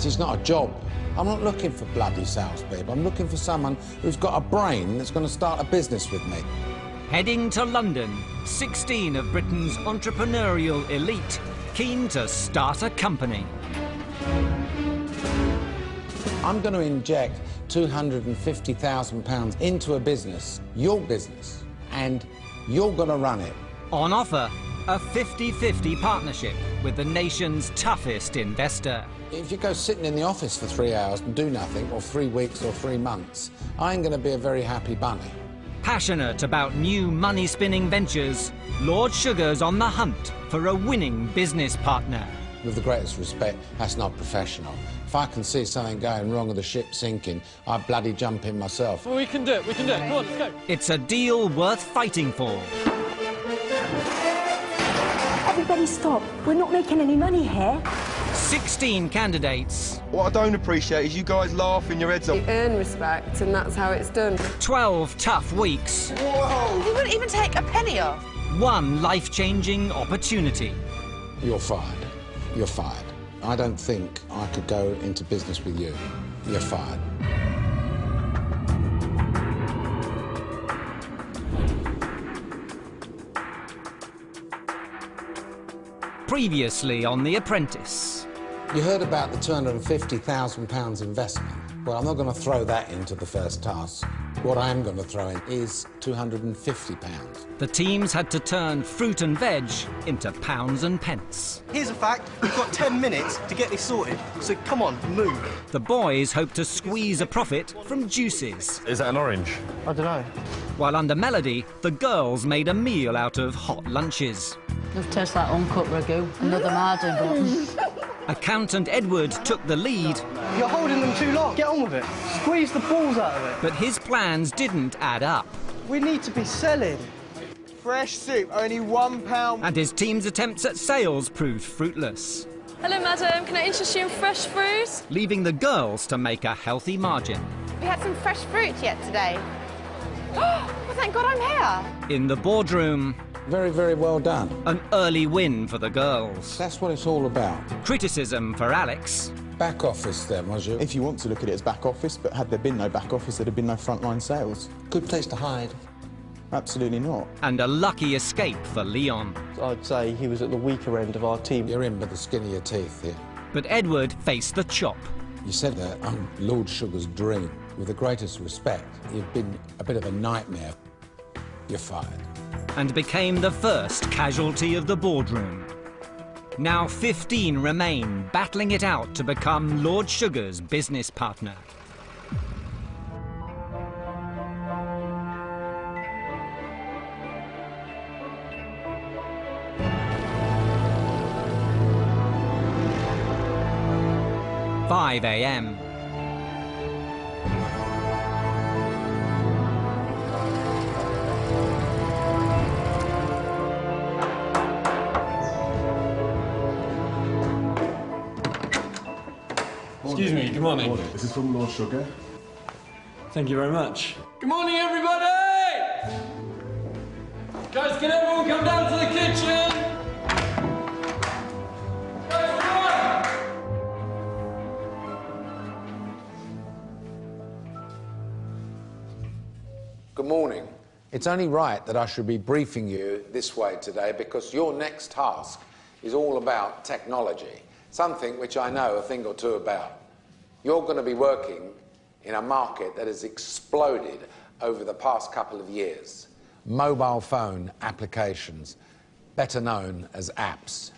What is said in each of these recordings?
It's not a job. I'm not looking for bloody salespeople. I'm looking for someone who's got a brain that's going to start a business with me. Heading to London, 16 of Britain's entrepreneurial elite keen to start a company. I'm going to inject £250,000 into a business, your business, and you're going to run it. On offer, a 50-50 partnership with the nation's toughest investor. If you go sitting in the office for 3 hours and do nothing, or 3 weeks or 3 months, I ain't going to be a very happy bunny. Passionate about new money-spinning ventures, Lord Sugar's on the hunt for a winning business partner. With the greatest respect, that's not professional. If I can see something going wrong with the ship sinking, I bloody jump in myself. Well, we can do it, we can do it. Come on, let's go. It's a deal worth fighting for. Everybody stop. We're not making any money here. 16 candidates. What I don't appreciate is you guys laughing your heads off. You earn respect, and that's how it's done. 12 tough weeks. Whoa! He wouldn't even take a penny off. One life-changing opportunity. You're fired. You're fired. I don't think I could go into business with you. You're fired. Previously on The Apprentice. You heard about the £250,000 investment. Well, I'm not going to throw that into the first task. What I am going to throw in is £250. The teams had to turn fruit and veg into pounds and pence. Here's a fact, we've got 10 minutes to get this sorted, so come on, move. The boys hoped to squeeze a profit from juices. Is that an orange? I don't know. While under melody, the girls made a meal out of hot lunches. It tastes like uncut ragu, another margin button. Accountant Edward took the lead. You're holding them too long. Get on with it. Squeeze the balls out of it. But his plans didn't add up. We need to be selling. Fresh soup, only £1. And his team's attempts at sales proved fruitless. Hello, madam. Can I interest you in fresh fruit? Leaving the girls to make a healthy margin. We had some fresh fruit yet today. Oh, thank God I'm here. In the boardroom, Very, very well done. an early win for the girls. That's what it's all about. Criticism for Alex. Back office then, was you? If you want to look at it as back office, but had there been no back office, there'd have been no frontline sales. Good place to hide. Absolutely not. And a lucky escape for Leon. I'd say he was at the weaker end of our team. You're in by the skin of your teeth here. But Edward faced the chop. You said that I'm Lord Sugar's dream. With the greatest respect, you've been a bit of a nightmare. You're fired. And became the first casualty of the boardroom. Now 15 remain, battling it out to become Lord Sugar's business partner. "5 a.m. Excuse me, good morning. This is from Lord Sugar. Thank you very much. Good morning, everybody! Guys, can everyone come down to the kitchen? Guys, come on! Good morning. It's only right that I should be briefing you this way today because your next task is all about technology, something which I know a thing or two about. You're going to be working in a market that has exploded over the past couple of years. Mobile phone applications, better known as apps.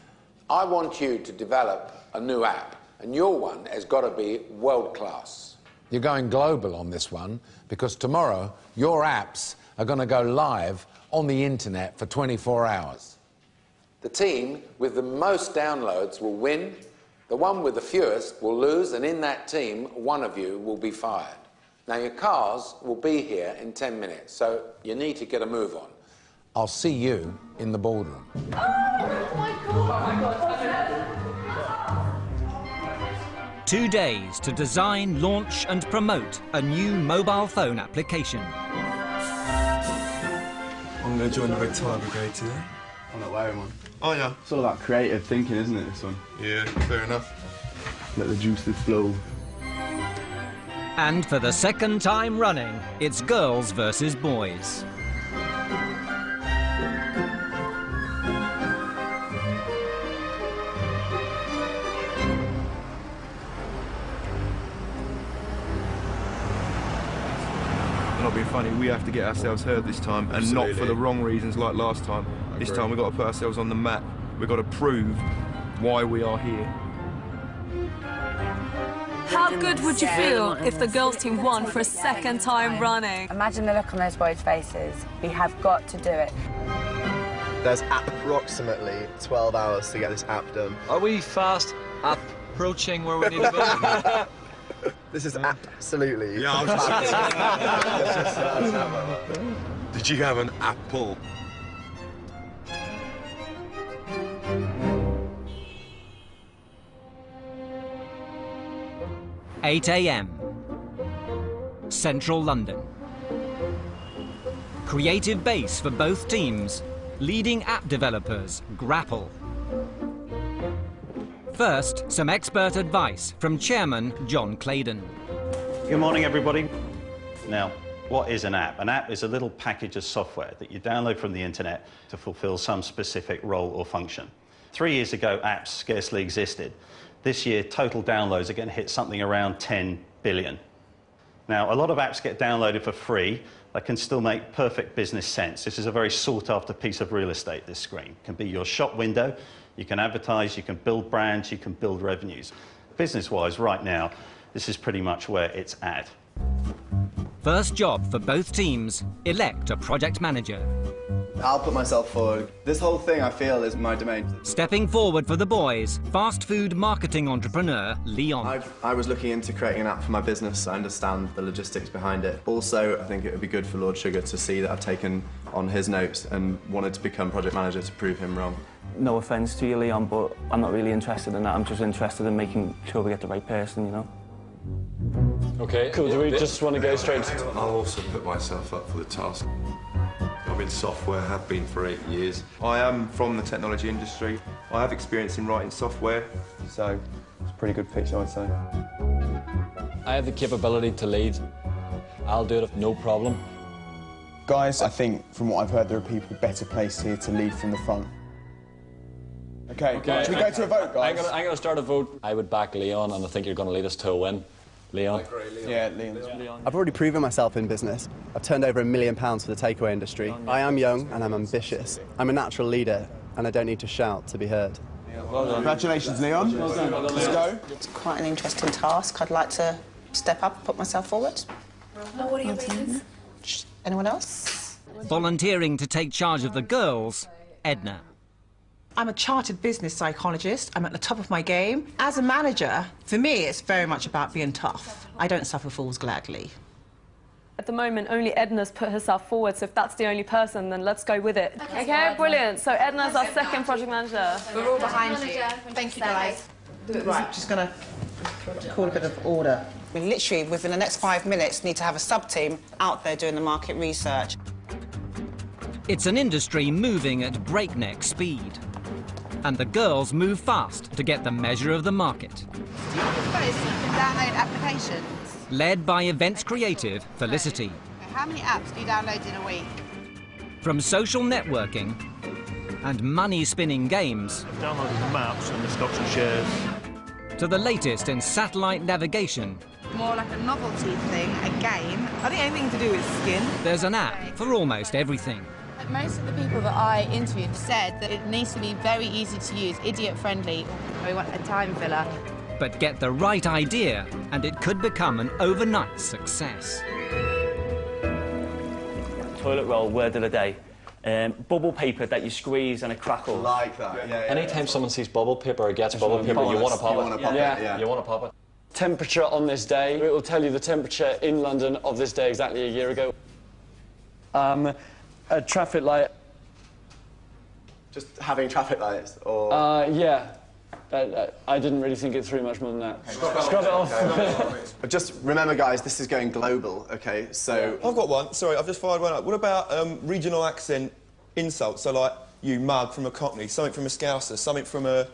I want you to develop a new app, and your one has got to be world-class. You're going global on this one because tomorrow your apps are going to go live on the internet for 24 hours. The team with the most downloads will win. The one with the fewest will lose, and in that team, one of you will be fired. Now, your cars will be here in 10 minutes, so you need to get a move on. I'll see you in the boardroom. Oh, my God. 2 days to design, launch and promote a new mobile phone application. I'm going to join the Red Tie Brigade today. I'm not wearing one. Oh, yeah. It's all about creative thinking, isn't it, this one? Yeah, fair enough. let the juices flow. And for the second time running, it's girls versus boys. Not being funny, we have to get ourselves heard this time, and not for the wrong reasons like last time. This time we've got to put ourselves on the map. We've got to prove why we are here. How good would you feel if the girls' team won for a second time running? Imagine the look on those boys' faces. We have got to do it. There's approximately 12 hours to get this app done. Are we fast approaching where we need to be? This is absolutely... Yeah, I was just Did you have an apple? (8 a.m. Central London. Creative base for both teams. Leading app developers grapple. First, some expert advice from Chairman John Claydon. Good morning, everybody. Now, what is an app? An app is a little package of software that you download from the internet to fulfill some specific role or function. 3 years ago, apps scarcely existed. This year, total downloads are going to hit something around 10 billion. Now, a lot of apps get downloaded for free that can still make perfect business sense. This is a very sought-after piece of real estate, this screen. It can be your shop window. You can advertise, you can build brands, you can build revenues. Business-wise, right now, this is pretty much where it's at. First job for both teams, elect a project manager. I'll put myself forward. This whole thing, I feel, is my domain. Stepping forward for the boys, fast food marketing entrepreneur Leon. I was looking into creating an app for my business. I understand the logistics behind it. Also, I think it would be good for Lord Sugar to see that I've taken on his notes and wanted to become project manager to prove him wrong. No offence to you, Leon, but I'm not really interested in that. I'm just interested in making sure we get the right person, you know? OK, cool. Do we just want to go straight to... I'll also put myself up for the task. I'm in software, have been for 8 years. I am from the technology industry. I have experience in writing software, so it's a pretty good pitch, I'd say. I have the capability to lead. I'll do it, no problem. Guys, I think from what I've heard, there are people better placed here to lead from the front. OK, should we go to a vote, guys? I'm going to start a vote. I would back Leon, and I think you're going to lead us to a win. Leon? Yeah, Leon. I've already proven myself in business. I've turned over £1 million for the takeaway industry. I am young and I'm ambitious. I'm a natural leader and I don't need to shout to be heard. Well done. Congratulations, Leon. Well done. Let's go. It's quite an interesting task. I'd like to step up and put myself forward. What are your reasons? Anyone else? Volunteering to take charge of the girls, Edna. I'm a chartered business psychologist. I'm at the top of my game. As a manager, for me, it's very much about being tough. I don't suffer fools gladly. At the moment, only Edna's put herself forward, so if that's the only person, then let's go with it. OK, brilliant. So Edna's our second project manager. We're all behind you. Thank you, guys. Right, just going to call a bit of order. We literally, within the next 5 minutes, need to have a sub-team out there doing the market research. It's an industry moving at breakneck speed. And the girls move fast to get the measure of the market. Guys, you can download applications. Led by events creative Felicity. How many apps do you download in a week? From social networking and money-spinning games I've downloaded the maps and the stocks and shares. to the latest in satellite navigation. More like a novelty thing, a game. I think anything to do with skin. There's an app for almost everything. Most of the people that I interviewed said that it needs to be very easy to use, idiot-friendly. We want a time filler. But get the right idea and it could become an overnight success. Toilet roll, word of the day. Bubble paper that you squeeze and it crackles. Like that, yeah. Anytime someone sees bubble paper or gets bubble paper, you want to pop it. You want to pop it. Temperature on this day. It will tell you the temperature in London of this day exactly a year ago. A traffic light. Just having traffic lights, or...? Yeah. I didn't really think it through much more than that. Scrub it off. But just remember, guys, this is going global, OK? So... I've got one. Sorry, I've just fired one up. What about regional accent insults? So, like, you mug from a Cockney, something from a Scouser, something from a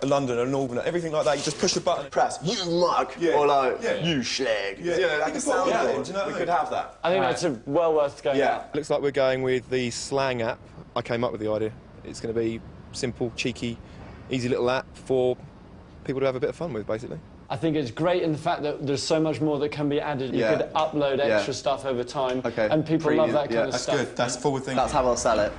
a Londoner, a Northerner, everything like that. You just push a button. Press, you mug, or like, you schleg. Yeah, like a soundboard, do you know what I mean? We could have that. I think that's well worth going out. Looks like we're going with the slang app. I came up with the idea. It's going to be simple, cheeky, easy little app for people to have a bit of fun with, basically. I think it's great in the fact that there's so much more that can be added. You could upload extra stuff over time, and people love that kind of stuff. That's good. That's forward thinking. That's how I'll sell it.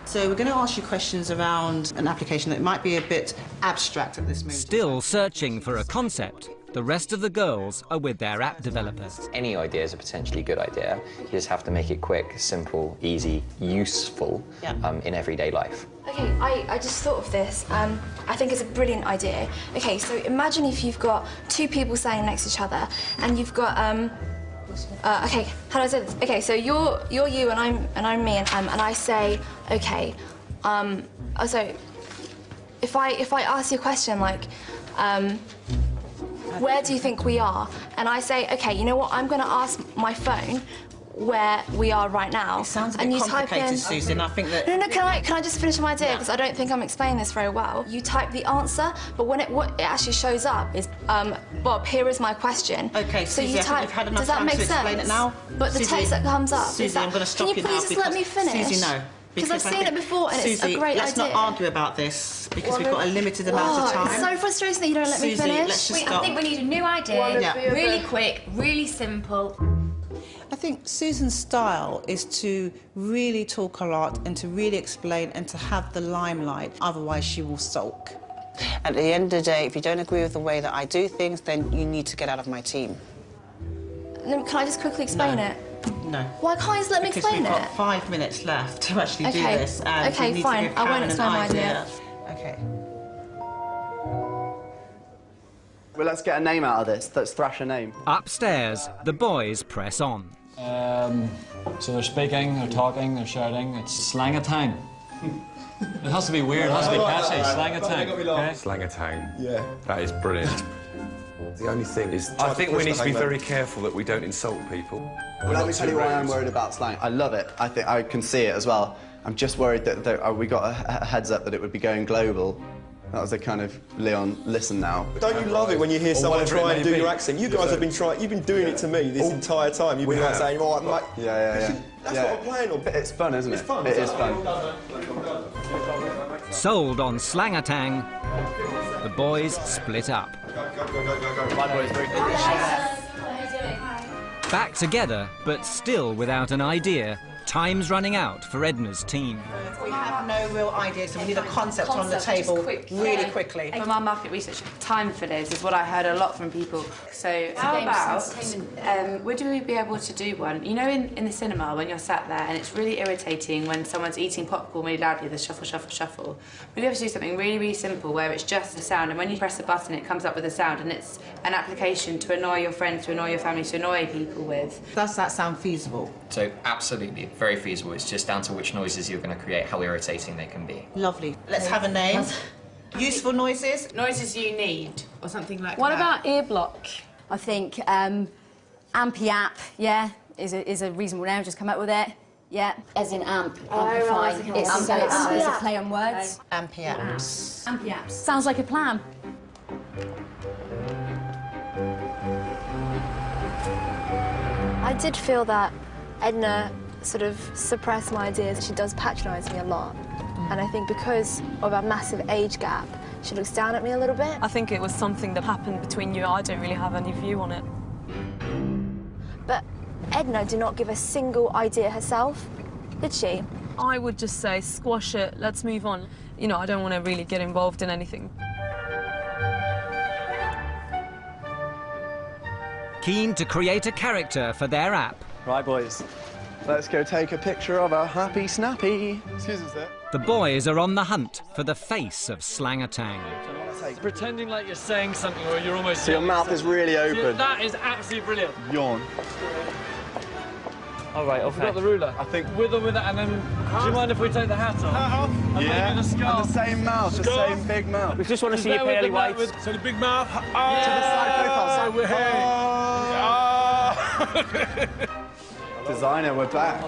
So we're going to ask you questions around an application that might be a bit abstract at this moment. Still searching for a concept, the rest of the girls are with their app developers. Any idea is a potentially good idea. You just have to make it quick, simple, easy, useful in everyday life. OK, I just thought of this. I think it's a brilliant idea. OK, so imagine if you've got two people standing next to each other and you've got... OK, how do I say this? OK, so you're you and I'm me and I say, OK, so if I ask you a question like, where do you think we are? And I say, OK, you know what? I'm going to ask my phone where we are right now. It sounds a bit complicated, Susan. I think that... No, can I just finish my idea? Because I don't think I'm explaining this very well. You type the answer, but what it actually shows up is, Bob, here is my question. OK, so Susie, you type, you've had enough does that time make to explain sense? it now? But the text that comes up... Susie, I'm going to stop you now. Can you please just let me finish? Susie, no. Because I've seen it before and Susie, it's a great let's idea. not argue about this because we've got a limited amount of time. It's so frustrating that you don't let me Susie, finish. let's just stop. I think we need a new idea, really quick, really simple. I think Susan's style is to really talk a lot and to really explain and to have the limelight, otherwise she will sulk. At the end of the day, if you don't agree with the way that I do things, then you need to get out of my team. Can I just quickly explain it? No. Why can't you just let me explain it? Because we've got 5 minutes left to actually do this. And OK, we need fine. To give I won't Karen explain my idea. OK. Well, let's get a name out of this. Let's thrash a name. Upstairs, the boys press on. So they're speaking, they're talking, they're shouting. It's slang-a-tang. It has to be weird, it has to be catchy. Slang-a-tang. Okay? Slang-a-tang. Yeah. That is brilliant. The only thing is, I think we need to be very careful that we don't insult people. Well, let me tell you why I'm worried about slang. I love it. I think I can see it as well. I'm just worried that we got a heads up that it would be going global. That was a kind of, Leon, listen now. Don't you love it when you hear someone try and do your accent? You guys have been trying, you've been doing it to me this entire time. You've been like saying, all right, mate. Yeah. That's what I'm playing on. It's fun, isn't it? It's fun. It is fun. Sold on slang-a-tang, the boys split up. Back together, but still without an idea. Time's running out for Edna's team. We have no real idea, so we need a concept on the table really quickly. From our market research, time fillers is what I heard a lot from people. So how about, would we be able to do one? You know, in the cinema, when you're sat there and it's really irritating when someone's eating popcorn really loudly, the shuffle, shuffle, shuffle. We'd be able to do something really, really simple where it's just a sound, and when you press a button, it comes up with a sound, and it's an application to annoy your friends, to annoy your family, to annoy people with. Does that sound feasible? So, absolutely, very feasible. It's just down to which noises you're going to create, how irritating they can be. Lovely. Let's have a name. Useful noises? Noises you need, or something like What that. about ear block? I think Ampy app, is a reasonable name. Just come up with it. Yeah, as in amp, amplify. It's a play on words. Ampy apps. Ampy apps. Sounds like a plan. I did feel that Edna sort of suppressed my ideas. She does patronise me a lot. And I think because of our massive age gap, she looks down at me a little bit. I think it was something that happened between you. I don't really have any view on it. But Edna did not give a single idea herself, did she? I would just say, squash it, let's move on. You know, I don't want to really get involved in anything. Keen to create a character for their app. Right, boys. Let's go take a picture of a happy snappy. Excuse us there. The boys are on the hunt for the face of Slang-a-tang. Pretending like you're saying something or you're almost... So your mouth is really open. That is absolutely brilliant. Yawn. All right, okay. We've got the ruler. I think with or without, and then do you mind if we take the hat off? Hat off? And yeah. maybe the scarf. And the same mouth, the same big mouth. We just want to see your pearly whites. So the big mouth. To the side profile. So we're here. Designer, we're back.